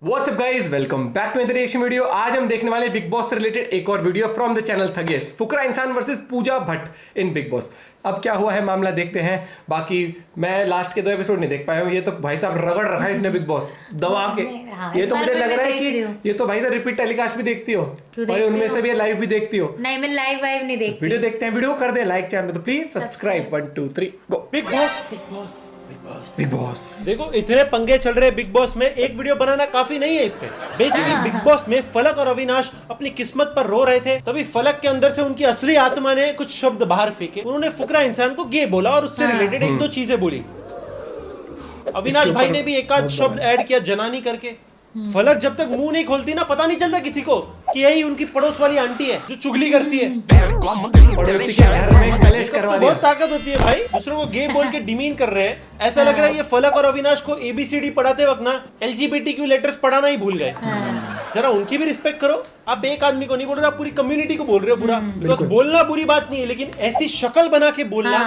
WhatsApp guys, welcome back to the reaction video. आज हम देखने वाले बिग बॉस से रिलेटेड एक और वीडियो फ्रॉम द चैनल थगेश। Fukra Insaan versus Pooja Bhatt in Bigg Boss. अब क्या हुआ है मामला देखते हैं। बाकी मैं लास्ट के 2 एपिसोड नहीं देख पाया हूँ। ये तो भाई साहब रगड़ रखा है इसने बिग बॉस दबा के। ये तो मुझे लग रहा है कि ये तो भाई साहब रिपीट टेलीकास्ट भी देखती हो और उनमें से भी लाइव भी देखती हो। नहीं, मैं लाइव नहीं देखती। वीडियो देखते हैं, वीडियो कर दे लाइक चैनल, तो please subscribe. 1 2 3 go. Big boss big boss big boss big boss देखो इतने पंगे चल रहे हैं बिग बॉस में, एक वीडियो बनाना काफी नहीं है इस पे। बेसिकली बिग बॉस में फलक और अविनाश अपनी किस्मत पर रो रहे थे, तभी फलक के अंदर से उनकी असली आत्मा ने कुछ शब्द बाहर फेंके। उन्होंने फुकरा इंसान को गे बोला और उससे रिलेटेड 1-2 चीजें बोली। अविनाश भाई ने भी एक आध शब्द ऐड किया जनानी करके। फलक जब तक मुंह नहीं खोलती ना, पता नहीं चलता किसी को कि यही उनकी पड़ोस वाली आंटी है जो चुगली करती है। पड़ोसी के घर में कलेश करवा दिया। बहुत ताकत होती है भाई, दूसरों को गे बोल के डिमीन कर रहे हैं। ऐसा लग रहा है ये फलक और अविनाश को ABCD पढ़ाते वक्त ना LGBTQ लेटर्स पढ़ाना ही भूल गए। जरा उनकी भी रिस्पेक्ट करो। आप एक आदमी को नहीं बोल रहे, आप पूरी कम्युनिटी को बोल रहे हो बुरा। बिकॉज बोलना बुरी बात नहीं है, लेकिन ऐसी शक्ल बना के बोलना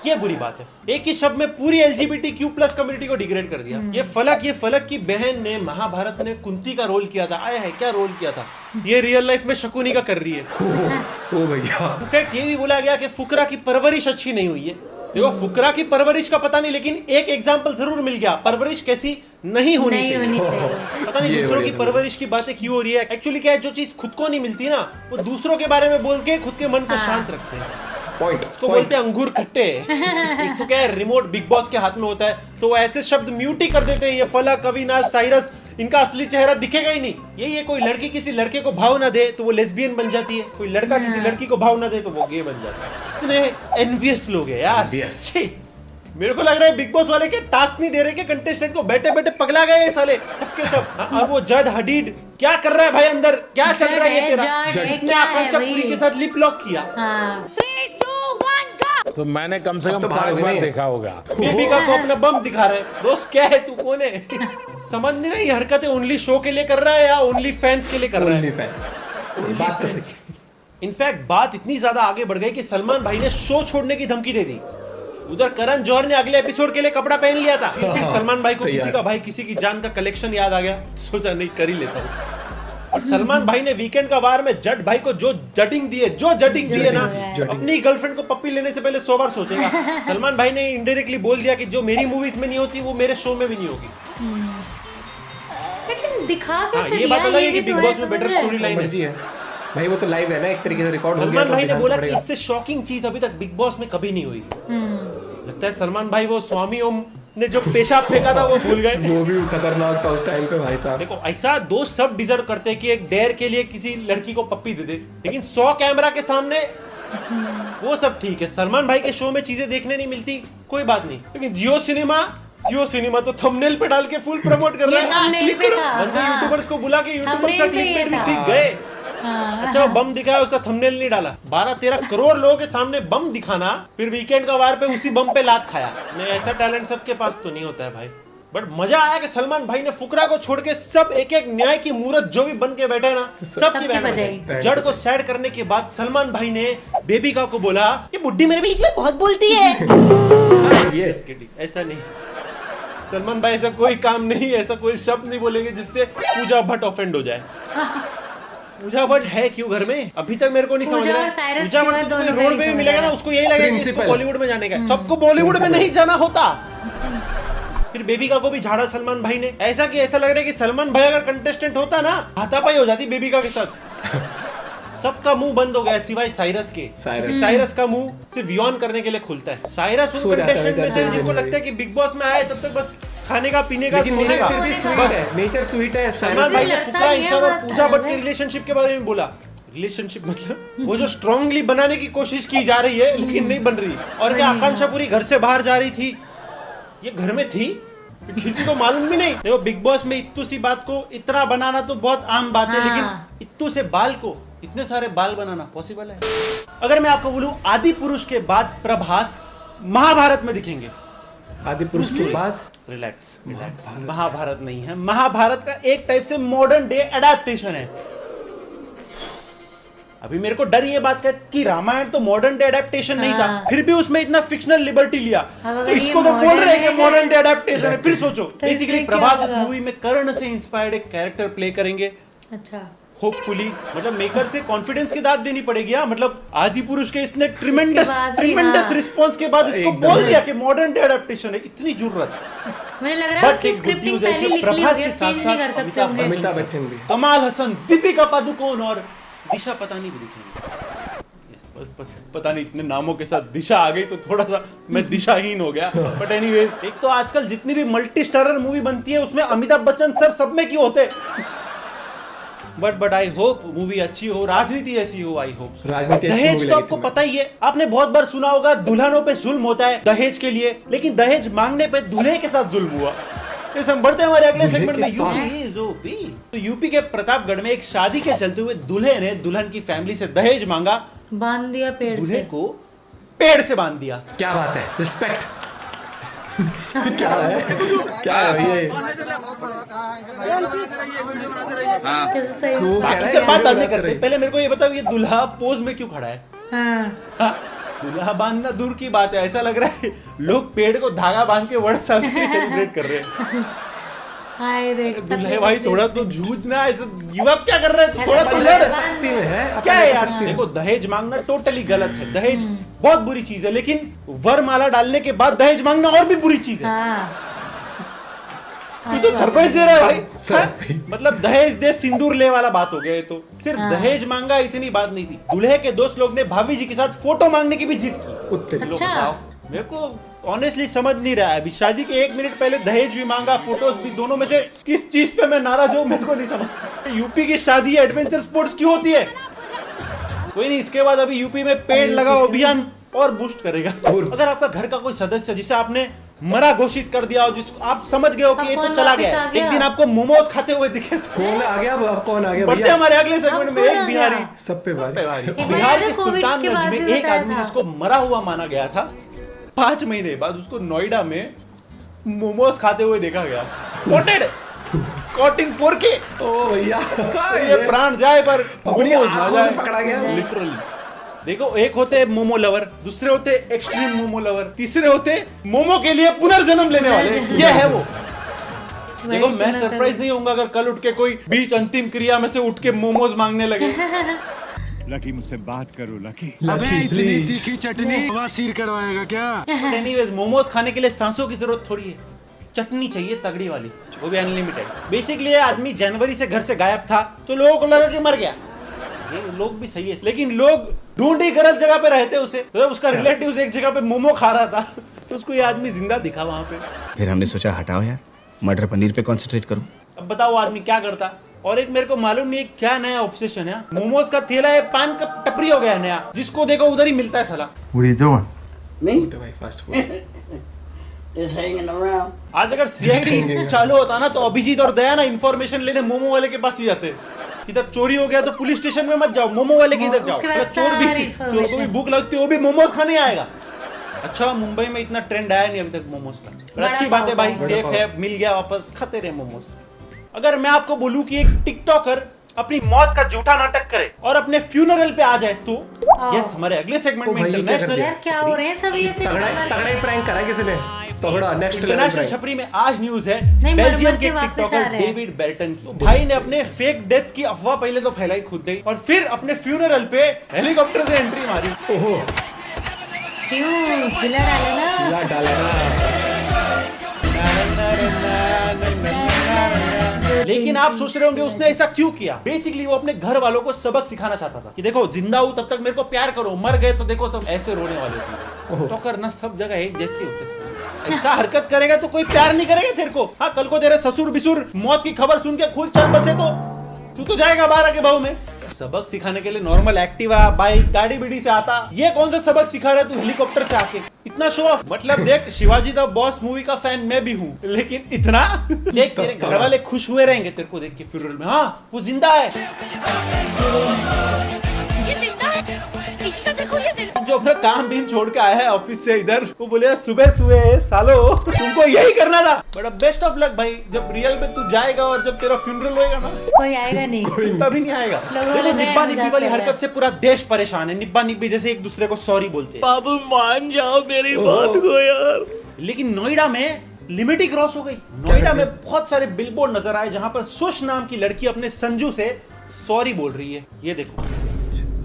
ये बुरी बात है। एक ही शब्द में पूरी LGBTQ+ कम्युनिटी को डिग्रेड कर दिया। ये फलक की बहन ने महाभारत में कुंती का रोल किया था। आया है क्या रोल किया था, ये रियल लाइफ में शकुनी का कर रही है। ओ भैया, इनफैक्ट ये भी बोला गया कि फुकरा की परवरिश अच्छी नहीं हुई है। देखो फुकरा की परवरिश का पता नहीं, लेकिन एक एग्जाम्पल जरूर मिल गया परवरिश कैसी नहीं होनी चाहिए। पता नहीं दूसरों की परवरिश की बातें क्यों हो रही है। एक्चुअली क्या है, जो चीज खुद को नहीं मिलती ना, वो दूसरों के बारे में बोल के खुद के मन को शांत रखते हैं। पॉइंट इसको बोलते हैं अंगूर खट्टे। एक तो क्या है, रिमोट बिग बॉस के हाथ में होता है, तो वो ऐसे शब्द म्यूट ही कर देते हैं। ये फलक, अविनाश, साइरस, इनका असली चेहरा दिखेगा ही नहीं। यही है, कोई लड़की किसी लड़के को भाव ना दे तो वो लेस्बियन बन जाती है, कोई लड़का किसी लड़की को भाव ना दे तो वो गे बन जाता है। कितने एनवियस लोग हैं यार। मेरे को लग रहा है बिग बॉस वाले के टास्क नहीं दे रहे कि कंटेस्टेंट को बैठे बैठे पगला गए साले सबके सब। और वो जड हडीड क्या कर रहा है भाई अंदर, क्या चल रहा है ये तेरा। उसने आकांक्षा पूरी के साथ लिप लॉक किया। 3 2 1 गो। तो मैंने कम से कम 5 बार देखा होगा। बेबिका को अपना बम दिखा रहा है। दोस्त क्या है, तू कौन है? समझ नहीं रही हरकतें ओनली शो के लिए कर रहा है या ओनली फैंस के लिए कर रहा है। बात तो सही। इनफैक्ट बात इतनी ज्यादा आगे बढ़ गई कि सलमान भाई ने शो छोड़ने की धमकी दे दी। उधर करण जौहर ने अगले एपिसोड के लिए कपड़ा पहन लिया था। फिर सलमान भाई को किसी की जान का कलेक्शन याद आ गया, सोचा नहीं कर ही लेता हूँ। और सलमान भाई ने वीकेंड का वार में जट भाई को जो जटिंग दी है ना, अपनी गर्लफ्रेंड को पप्पी लेने से पहले 100 बार सोचेगा। सलमान भाई ने इनडायरेक्टली बोल दिया कि जो मेरी मूवीज में नहीं होती वो मेरे शो में भी नहीं होगी। लेकिन दिखा कैसे ये बात अलग है कि बिग बॉस में बेटर स्टोरी लाइन है भाई, वो तो लाइव है ना, एक तरीके से रिकॉर्ड हो गया। सलमान भाई ने बोला कि इससे शॉकिंग चीज अभी तक बिग बॉस में कभी नहीं हुई। लगता है सलमान भाई वो स्वामी ओम ने जो पेशाब फेंका था वो भूल गए। वो भी खतरनाक था उस टाइम पे भाई साहब। देखो ऐसा दोस्त सब डिजर्व करते हैं कि एक डेयर के लिए किसी लड़की को पप्पी दे दे, लेकिन 100 कैमरा के सामने वो सब ठीक है। सलमान भाई के शो में चीजें देखने नहीं मिलती कोई बात नहीं, लेकिन जियो सिनेमा तो थंबनेल पे डाल के फुल प्रमोट कर रहा है। क्लिक करो, बंदे यूट्यूबर्स को बुला के यूट्यूबर्स का क्लिकबेट भी सीख गए। अच्छा वो बम दिखाया, उसका थंबनेल नहीं डाला। 12-13 करोड़ लोगों के सामने बम दिखाना, फिर वीकेंड का वार पे उसी बम पे लात खाया। नहीं, ऐसा टैलेंट सबके पास तो नहीं होता है भाई। बट मजा आया कि सलमान भाई ने फुकरा को छोड़ के सब एक एक न्याय की मूरत जो भी बन के बैठे ना, सबकी बहन बजाई। जड़ को सैड करने के बाद सलमान भाई ने बेबिका को बोला, ये बुड्ढी मेरे बीच में बहुत बोलती है। ऐसा नहीं सलमान भाई, ऐसा कोई काम नहीं, ऐसा कोई शब्द नहीं बोलेंगे जिससे पूजा भट्ट ऑफेंड हो जाए। पूजा भट्ट है क्यों घर में, अभी तक मेरे को नहीं समझ रहा है। पूजा भट्ट को रोड पे भी मिलेगा ना, उसको यही लगेगा कि इसको बॉलीवुड में जाने का। सबको बॉलीवुड में नहीं जाना होता। फिर बेबिका को भी झाड़ा सलमान भाई ने, ऐसा कि ऐसा लग रहा है कि सलमान भाई अगर कंटेस्टेंट होता ना, हाथापाई हो जाती बेबिका के साथ। सबका मुंह बंद हो गया सिवाय साइरस के। साइरस का मुंह सिर्फ वियॉन करने के लिए खुलता है। साइरस उन कंटेस्टेंट में से जिनको लगता है कि बिग बॉस में आए तब तक बस खाने का, पीने का, सोने का, नेचर स्वीट है। सलमान भाई ने फुकरा इंसान और पूजा भट्ट के रिलेशनशिप के बारे में बोला। रिलेशनशिप मतलब वो जो स्ट्रांगली बनाने की कोशिश की जा रही है लेकिन नहीं बन रही। और क्या आकांक्षा पूरी घर से बाहर जा रही थी, ये घर में थी, किसी को मालूम भी नहीं। देखो बिग बॉस में इत्तू सी बात को इतना बनाना तो बहुत आम बात है, लेकिन इत्तू से बाल को इतने सारे बाल बनाना पॉसिबल है? अगर मैं आपको बोलूं आदि पुरुष के बाद प्रभास महाभारत में दिखेंगे। आदि पुरुष के बाद रिलैक्स, महाभारत नहीं है, महाभारत का एक टाइप से मॉडर्न डे एडेप्टेशन है। अभी मेरे को डर ये बात का कि रामायण तो मॉडर्न डे एडेप्टेशन नहीं था, हाँ। फिर भी उसमें इतना फिक्शनल लिबर्टी लिया, अब तो अगर ये इसको तो बोल modern रहे हैं कि है, मॉडर्न डे एडेप्टेशन है। फिर सोचो तो बेसिकली इसमें क्या प्रभास इस होगा? मूवी में कर्ण से इंस्पायर्ड एक कैरेक्टर प्ले करेंगे, अच्छा होपफुली। मतलब मेकर से कॉन्फिडेंस की दाद देनी पड़ेगी। मतलब आदि पुरुष के इसने ट्रिमेंडस हाँ। रिस्पांस के बाद इसको एकदम बोल से। दिया कि मॉडर्न डे एडेप्टेशन है, इतनी जरूरत। मुझे लग रहा है बस उसकी एक गुड स्क्रिप्टिंग न्यूज है पहले इसमें, लिख ली प्रभास होगी, के अब साथ चेंज नहीं कर साथ सकते होंगे। अमिताभ बच्चन भी। कमाल हसन, दीपिका पादुकोण और दिशा पतानी भी दिखेंगे। बस पता नहीं इतने नामों के साथ दिशा आ गई तो थोड़ा सा मैं दिशाहीन हो गया। बट एनीवेज, एक तो आजकल जितनी भी मल्टी स्टारर मूवी बनती है उसमें अमिताभ बच्चन सर सब में क्यों होते। बट आई होप मूवी अच्छी हो, राजनीति ऐसी हो। आई होप राजनीति अच्छी दहेज movie तो लगी आपको थी पता ही है, आपने बहुत बार सुना होगा दुल्हनों पे जुल्म होता है दहेज के लिए, लेकिन दहेज मांगने पे दूल्हे के साथ जुल्म हुआ। इस हम बढ़ते हैं हमारे अगले दूल्हे सेगमेंट में। के साथ? यूपी जो भी तो यूपी के प्रतापगढ़ में एक शादी के चलते हुए दूल्हे ने दुल्हन की फैमिली से दहेज मांगा, बांध दिया पेड़ दूल्हे से। को पेड़ से बांध दिया। क्या बात है, रिस्पेक्ट। क्या है, क्या है ये? कैसे सही वो कह बाकी रहा से है बात ये बाद में बात कर करते, रही। पहले मेरे को ये बताओ ये दूल्हा पोज में क्यों खड़ा है? हाँ हाँ, दूल्हा बांधना दूर की बात है, ऐसा लग रहा है लोग पेड़ को धागा बांध के वर्ल्ड सावित्री सेलिब्रेट कर रहे हैं। हाय देख दूल्हे भाई थोड़ा तो जूझना, ऐसा गिव अप क्या कर रहे हैं, थोड़ा तो अपने लड़। शक्ति में है, अपने क्या है यार, शक्ति में। देखो दहेज मांगना टोटली गलत है, दहेज बहुत बुरी चीज है, लेकिन वरमाला डालने के बाद दहेज मांगना और भी बुरी चीज है। हाँ तू तो सरप्राइज दे रहा है भाई। सर। हाँ? मतलब दहेज दे सिंदूर ले वाला बात हो गया ये तो। सिर्फ हाँ। दहेज मांगा इतनी बात नहीं थी, दूल्हे के दोस्त लोग ने भाभी जी के साथ फोटो मांगने की भी जिद की। उत्ते लोग अच्छा। बताओ, मेरे को ऑनेस्टली समझ नहीं रहा है, अभी शादी के 1 मिनट पहले दहेज भी मांगा, फोटोज भी, दोनों में से किस चीज पे मैं नाराज हूँ मेरे को नहीं समझ। यूपी की शादी एडवेंचर स्पोर्ट्स क्यों होती है? कोई नहीं, इसके बाद अभी यूपी में पेड़ लगाओ अभियान और बूस्ट करेगा। अगर आपका घर का कोई सदस्य जिसे आपने मरा घोषित कर दिया हो, जिसको आप समझ गए हो कि ये तो कौन चला वापस गया आ है, गया? एक दिन आपको मोमोज खाते हुए दिखे तो कौन आ गया, अब कौन आ गया बढ़ते भैया? हमारे अगले सेगमेंट में। कौन एक आ बिहारी गया? सब पे भारी। एक बिहार बार के कोविड के सुल्तानगंज बाद में भी एक बताया आदमी था। जिसको मरा हुआ माना गया था, 5 महीने बाद उसको नोएडा में मोमोज खाते हुए देखा गया, कोटेड कॉटिंग 4K। ओ भैया, ये प्राण जाए पर अपनी मोमोज ना आंखों से जाए। पकड़ा गया। लिटरली देखो, एक होते मोमो लवर, दूसरे होते एक्सट्रीम मोमो लवर, तीसरे होते मोमो के लिए पुनर्जन्म लेने वाले। ये है वो। देखो मैं सरप्राइज नहीं होऊंगा अगर कल उठ के कोई बीच अंतिम क्रिया में से उठ के मोमोज मांगने लगे। लकी मुझसे बात करो लकी। लकी इतनी प्लीज। तीखी चटनी बवासीर करवाएगा क्या? एनीवेज, मोमोज खाने के लिए सांसों की जरूरत थोड़ी है, चटनी चाहिए तगड़ी वाली, वो भी अनलिमिटेड। बेसिकली ये आदमी जनवरी से घर से गायब था तो लोगों को लगा कि मर गया। ये लोग भी सही है, लेकिन लोग ढूंढ ही गलत जगह पे रहते उसे, तो जब उसका रिलेटिव एक जगह पे मोमो खा रहा था तो उसको ये आदमी जिंदा दिखा वहां पे। फिर हमने सोचा हटाओ यार, मटर पनीर पे कंसंट्रेट करो। अब बताओ वो आदमी क्या करता। और एक मेरे को मालूम नहीं है क्या नया ऑब्सेशन है, मोमोज का ठेला है, पान का टपरी हो गया है नया, जिसको देखो उधर ही मिलता है साला। Me? भाई fast food. Just hanging around. आज अगर सीआईडी चालू होता ना तो अभिजीत और दया ना इंफॉर्मेशन लेने मोमो वाले के पास ही जाते। किधर चोरी हो गया तो पुलिस स्टेशन में मत जाओ, मोमो वाले के इधर जाओ। उसके बाद मतलब चोर सारी भी, चोर को भी information। भूख लगती है, वो भी मोमोज खाने आएगा। अच्छा, मुंबई में इतना ट्रेंड आया नहीं अभी तक मोमोज का, पर बड़ा अच्छी बात है पाव भाई, का। सेफ है, मिल गया वापस, खाते रहे मोमोज। अगर मैं आपको बोलूं कि एक टिकटॉकर अपनी मौत का झूठा नाटक करे और अपने फ्यूनरल पे आ जाए तो यस, हमारे अगले सेगमेंट में भाई, ये क्या कर इंटरनेशनल दिया? यार क्या हो रहे हैं सब ये से तगड़ा तगड़ा ही प्रैंक करा है किसी ने, तगड़ा नेक्स्ट लेवल इंटरनेशनल प्रैंक। छपरी में आज न्यूज है नहीं, मर बेल्जियम मर के के वापस आ टिकटॉकर रहे हैं। डेविड बेल्टन की। तो भाई ने अपने फेक डेथ की अफवाह पहले तो फैलाई खुद ही, और फिर अपने फ्यूनरल पे हेलीकॉप्टर से एंट्री मारी। ओहो, क्यों खिला डाले ना। ला डाला ना। लेकिन आप सोच रहे होंगे उसने ऐसा क्यों किया। बेसिकली वो अपने घर वालों को सबक सिखाना चाहता था कि देखो जिंदा हूं तब तक मेरे को प्यार करो, मर गए तो देखो सब ऐसे रोने वाले थे। तो करना सब जगह एक जैसे होते हैं। ऐसा हरकत करेगा तो कोई प्यार नहीं करेगा तेरे को। हाँ, कल को तेरे ससुर बिसुर मौत की खबर सुन के खुद चल बसे तो तू तो जाएगा 12 के भाव में। सबक सिखाने के लिए नॉर्मल एक्टिवा बाइक गाड़ी बीड़ी से आता, ये कौन सा सबक सिखा रहा है तू हेलीकॉप्टर से आके, इतना शो ऑफ। मतलब देख, शिवाजी द बॉस मूवी का फैन मैं भी हूँ, लेकिन इतना देख तेरे घर वाले खुश हुए रहेंगे तेरे को देख के फ्यूनरल में। हाँ, वो जिंदा है। ये जिंदा है, इसका देखो ये जिंदा। जो अपना काम भी छोड़ के आया है ऑफिस से इधर, वो बोले सुबह सुबह सालो तुमको यही करना था। बड़ा बेस्ट ऑफ लक भाई, जब रियल में तू जाएगा और जब तेरा फ्यूनरल होएगा ना, कोई आएगा नहीं। तभी नहीं आएगा। लोगों देखो को निब्बा मजाक निब्बी वाली कर रहा है। हरकत से पूरा देश परेशान है। निब्बा निब्बी जैसे एक दूसरे को सॉरी बोलते हैं। बाबू मान जाओ मेरी बात को यार। लेकिन नोएडा में लिमिट ही क्रॉस हो गई। नोएडा में बहुत सारे बिलबोर्ड नजर आए जहां पर सुश नाम की लड़की अपने संजू से सॉरी बोल रही है। ये देखो,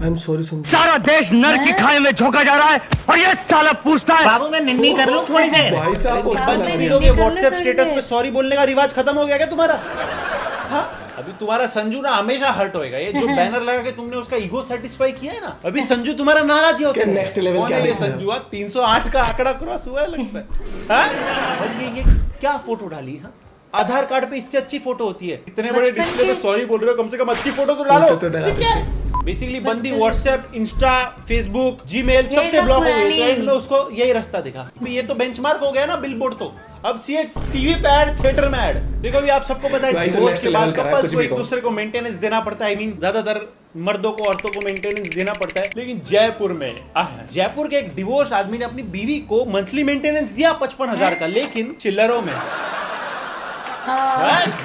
आई एम सॉरी संजू। सारा देश नर की खाई में झोंका जा रहा है और ये साला पूछता है बाबू मैं निन्नी कर लूं थोड़ी देर। भाई साहब को बाबू बंदे ने भी भी लोग कर लो व्हाट्सएप थोड़ी स्टेटस देर। पे सॉरी बोलने का रिवाज खत्म हो गया क्या तुम्हारा? हाँ? अभी तुम्हारा संजू ना हमेशा हर्ट होएगा। ये जो बैनर लगा के तुमने उसका ईगो सेटिस्फाई किया है ना, अभी संजू तुम्हारा नाराज ही होता क्या है। next level कौन क्या है ये देखना है? संजू? 308 का आंकड़ा क्रॉस हुआ है लगता है। हाँ? और ये क्या फोटो डाली? हाँ, आधार कार्ड पे इससे अच्छी फोटो होती है। इतने बड़े बचपन डिस्प्ले पे के- सॉरी बोल रहे हो, कम से कम अच्छी फोटो तो डालो। फोटो तो डाला ठीक है? बेसिकली बंदी बच्चे- व्हाट्सएप, इंस्टा, फेसबुक, जीमेल ये सबसे सब ब्लॉक हो गई। पुरानी तो एंड में उसको यही रास्ता दिखा। ये तो बेंचमार्क हो गया ना बिलबोर्ड। तो अब सीए टीवी पे ऐड, थिएटर में ऐड। देखो अभी आप सबको पता है भाई तो डिवोर्स next के बाद level करा है, कपल्स कुछ को भी एक कहो। दूसरे को मेंटेनेंस देना पड़ता है। आई मीन ज्यादातर मर्दों को औरतों को मेंटेनेंस देना पड़ता है। लेकिन जयपुर में जयपुर के एक डिवोर्स आदमी ने अपनी बीवी को मंथली मेंटेनेंस दिया 55,000 का, लेकिन चिल्लरों में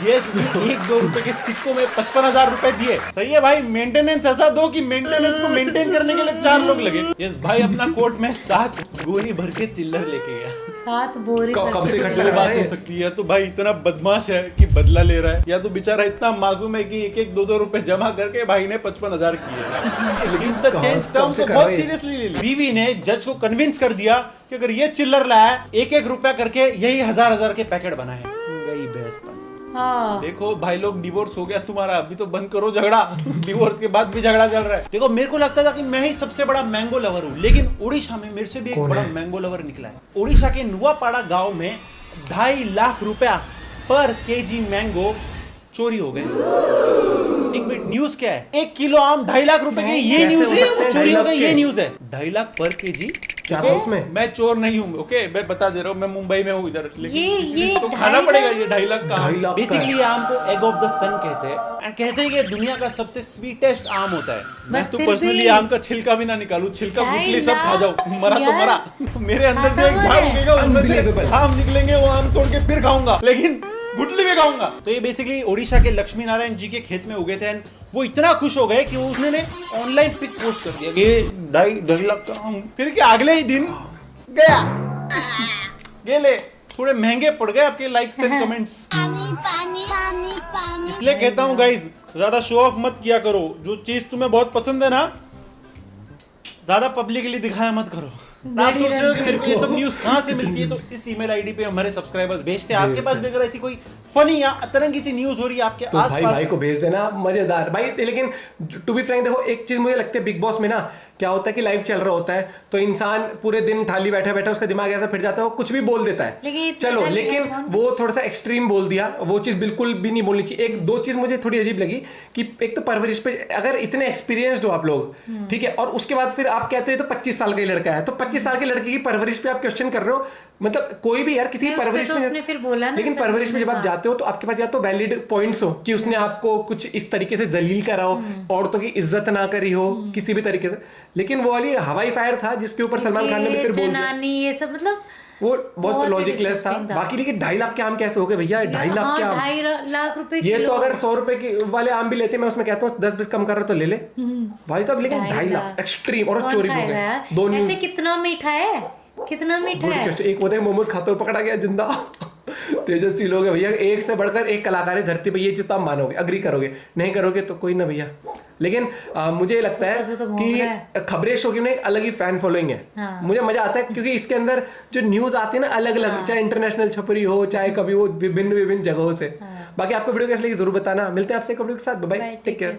ये 1-2 रुपए के सिक्कों में 55,000 रुपए दिए। सही है भाई, मेंटेनेंस ऐसा दो कि मेंटेनेंस को मेंटेन करने के लिए 4 लोग लगे। यस भाई अपना कोर्ट में 7 गोनी भर के चिल्लर लेके गया। 7 बोरी कब करके- से इकट्ठा दो कर बात रहे हो हैं? सकती है। तो भाई इतना बदमाश है कि बदला ले रहा है, या तो बेचारा इतना मासूम है कि 1-2 रुपए जमा करके भाई ने 55,000 किए। लेकिन द कहाँ- चेंज कब टर्म से को कर बहुत रहे हैं? सीरियसली ले ली। बीवी ने जज को कन्विंस कर दिया कि अगर ये चिल्लर लाया 1-1 रुपया करके यही 1000 के पैकेट बनाए। गई भैंस पर। हाँ। देखो भाई लोग डिवोर्स हो गया तुम्हारा, अभी तो बंद करो झगड़ा। डिवोर्स के बाद भी झगड़ा चल रहा है। देखो मेरे को लगता था कि मैं ही सबसे बड़ा मैंगो लवर हूँ, लेकिन उड़ीसा में मेरे से भी एक कौन बड़ा है? मैंगो लवर निकला है। उड़ीसा के नुआपाड़ा गांव में 2.5 लाख रुपया पर केजी मैंगो चोरी हो गए। एक मिनट, न्यूज क्या है? 1 किलो आम 2.5 लाख रुपए के, ये कैसे न्यूज हो है? सकते हैं चोरी 2.5 हो गए, लाख ये के? न्यूज है। 2.5 लाख पर केजी। क्या था उसमें? मैं चोर नहीं हूँ, ओके, मैं बता दे रहा हूँ, मैं मुंबई में हूँ इधर, लेकिन ये इसलिए तो 2.5 खाना पड़ेगा लाख? ये 2.5 लाख का। 2.5 लाख का बेसिकली है। ये आम को एग ऑफ द सन कहते हैं। And कहते हैं कि ये दुनिया का सबसे स्वीटेस्ट आम होता है। मैं तो फिर पर्सनली भी- आम का छिलका भी ना निकालूं, छिलका 2.5 गुटली सब खा जाऊं, मरा तो यार, मरा। मेरे अंदर से एक खाता झाग है। उगेगा, उनमें से Unbelievable। आम निकलेंगे, वो आम तोड़ के फिर खाऊंगा, लेकिन गुटली में खाऊंगा। तो ये बेसिकली ओडिशा के लक्ष्मी नारायण जी के खेत में उगे थे। And वो इतना खुश हो गए कि उसने ऑनलाइन पिक पोस्ट कर दिया कि ये 2.5 लाख का आम। फिर के अगले ही दिन गया, गेले थोड़े महंगे पड़ गए आपके लाइक्स एंड कमेंट्स। इसलिए कहता हूँ गाइज, ज्यादा शो ऑफ मत किया करो। जो चीज तुम्हें बहुत पसंद है ना, ज्यादा पब्लिकली दिखाया मत करो। आप सोच रहे हो कि मेरे को ये सब न्यूज कहाँ से मिलती है, तो इस ईमेल आईडी पे हमारे सब्सक्राइबर्स भेजते हैं। आपके पास भी अगर ऐसी कोई फनी या अतरंगी सी न्यूज हो रही है आपके तो भाई आसपास, भाई को भेज देना, मजेदार भाई। लेकिन टू बी फ्रैंक, देखो एक चीज मुझे लगती है बिग बॉस में ना, क्या होता है कि लाइव चल रहा होता है तो इंसान पूरे दिन थाली बैठा बैठा उसका दिमाग ऐसा फिर जाता है, वो कुछ भी बोल देता है। लेकिन इतनी चलो, थाली लेकिन में कौन- वो थोड़ा सा एक्सट्रीम बोल दिया, वो चीज बिल्कुल भी नहीं बोलनी चाहिए। 1-2 चीज मुझे थोड़ी अजीब लगी कि एक तो परवरिश पे अगर इतने एक्सपीरियंस्ड हो आप लोग, ठीक है, और उसके बाद फिर आप कहते हो तो 25 साल का ही लड़का है, तो 25 साल के लड़के की परवरिश पे आप क्वेश्चन कर रहे हो। मतलब कोई भी यार किसी की नहीं, उस पे परवरिश तो में, उसने फिर बोला ना लेकिन सब परवरिश में जब आप हाँ। जाते हो तो आपके पास या तो वैलिड पॉइंट्स हो कि उसने आपको कुछ इस तरीके से जलील करा हो, औरतों की इज्जत ना करी हो किसी भी तरीके से। लेकिन वो वाली हवाई फायर था जिसके ऊपर सलमान खान ने भी फिर बोल दिया, जनानी ये सब, मतलब वो बहुत बहुत लॉजिकलेस था। disgusting था। बाकी लेकिन 2.5 लाख के आम कैसे हो गए भैया? 2.5 लाख के आम, 2.5 लाख रुपए ये किलो। तो अगर 100 रुपए के वाले आम भी लेते, मैं उसमें कहता हूँ 10-20 कम कर रहा तो ले ले भाई साहब। लेकिन 2.5 लाख एक्सट्रीम, और कौन चोरी हो खाएगा गए। यार? 2 न्यूज। ऐसे कितना मीठा है, कितना मीठा गुड है। क्वेश्चन। एक होता है मोमोज खाते हुए पकड़ा गया जिंदा। तेजस्वी लोग है भैया, एक से बढ़कर एक कलाकार है धरती पे, ये चीज तो आप मानोगे, अग्री करोगे, नहीं करोगे तो कोई ना भैया। लेकिन मुझे लगता है सुबह से तो भौंक रहा कि खबरें शो की ना एक अलग ही फैन फॉलोइंग है। हाँ। मुझे मजा आता है क्योंकि इसके अंदर जो न्यूज आती है ना अलग अलग, चाहे इंटरनेशनल छपरी हो, चाहे कभी वो विभिन्न विभिन्न जगहों से। बाकी आपको वीडियो कैसे लगी जरूर बताना। मिलते हैं आपसे एक वीडियो के साथ। Bye, Bye, take care.